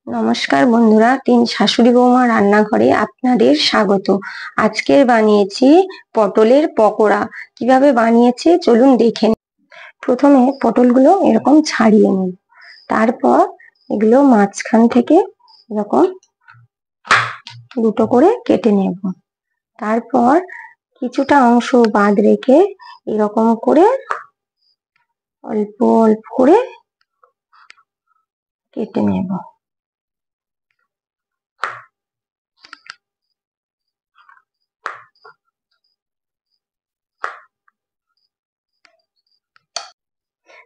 নমস্কার বন্ধুরা, তিন শাশুড়ি বৌমা রান্নাঘরে আপনাদের স্বাগত। আজকে বানিয়েছি পটলের পকোড়া। কিভাবে বানিয়েছি চলুন দেখে নিই। প্রথমে পটলগুলো এরকম ছাড়িয়ে নিই, তারপর এগুলো মাঝখান থেকে এরকম দুটো করে কেটে নেব। তারপর কিছুটা অংশ বাদ রেখে এরকম করে অল্প অল্প করে কেটে নেব।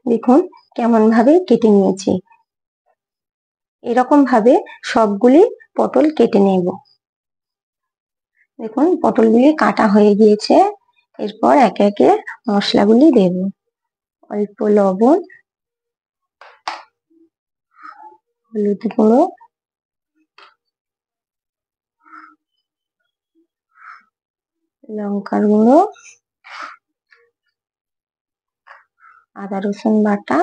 দেখুন কেমন ভাবে কেটে নিয়েছি। এরকম ভাবে সবগুলি পটল কেটে নেব। দেখুন পটলগুলি কাটা হয়ে গিয়েছে। এরপর একে একে মশলাগুলি দেব। অল্প লবণ, হলুদ গুঁড়ো, লঙ্কার গুঁড়ো, আদা রসুন বাটা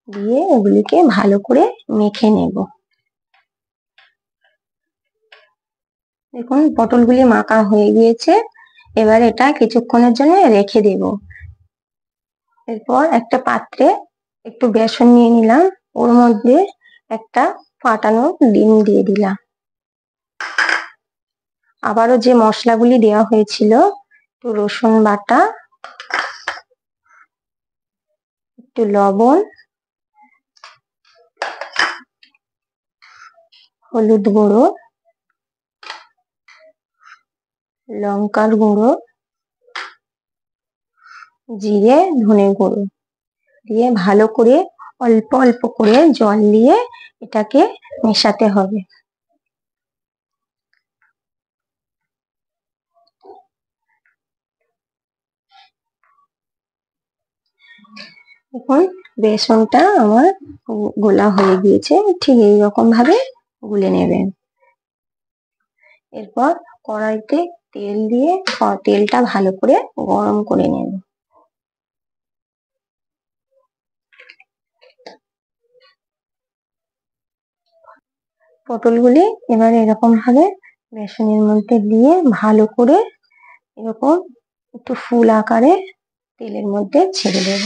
দিয়ে এগুলিকে ভালো করে মেখে নেব। দেখুন পটলগুলি মাখা হয়ে গিয়েছে। এবার এটা কিছুক্ষণের জন্য রেখে দেব। এরপর একটা পাত্রে একটু বেসন নিয়ে নিলাম, ওর মধ্যে একটা ফাটানো ডিম দিয়ে দিলাম। আবারও যে মশলাগুলি দেওয়া হয়েছিল, একটু রসুন বাটা, একটু লবণ, হলুদ গুঁড়ো, লঙ্কার গুঁড়ো, জিরে ধনে গুঁড়ো দিয়ে ভালো করে অল্প অল্প করে জল দিয়ে এটাকে মেশাতে হবে। এখন বেসনটা আমার গোলা হয়ে গিয়েছে, ঠিক এইরকম ভাবে গুলে নেবেন। এরপর কড়াইতে তেল দিয়ে তেলটা ভালো করে গরম করে নেব। পটলগুলি এবার এরকম ভাবে বেসনের মধ্যে দিয়ে ভালো করে এরকম একটু ফুল আকারে তেলের মধ্যে ছেড়ে দেব।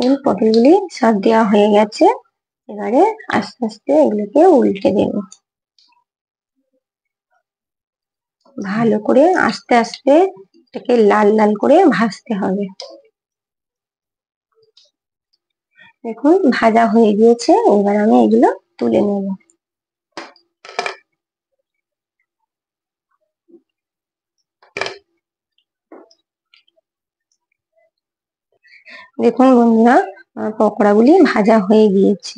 এই পটলগুলি সব দেওয়া হয়ে গেছে। এবারে আস্তে আস্তে এগুলোকে উল্টে দেব। ভালো করে আস্তে আস্তে এটাকে লাল লাল করে ভাজতে হবে। দেখুন ভাজা হয়ে গিয়েছে। এবার আমি এগুলো তুলে নেব। দেখুন বন্ধুরা, আমার পকোড়াগুলি ভাজা হয়ে গিয়েছে।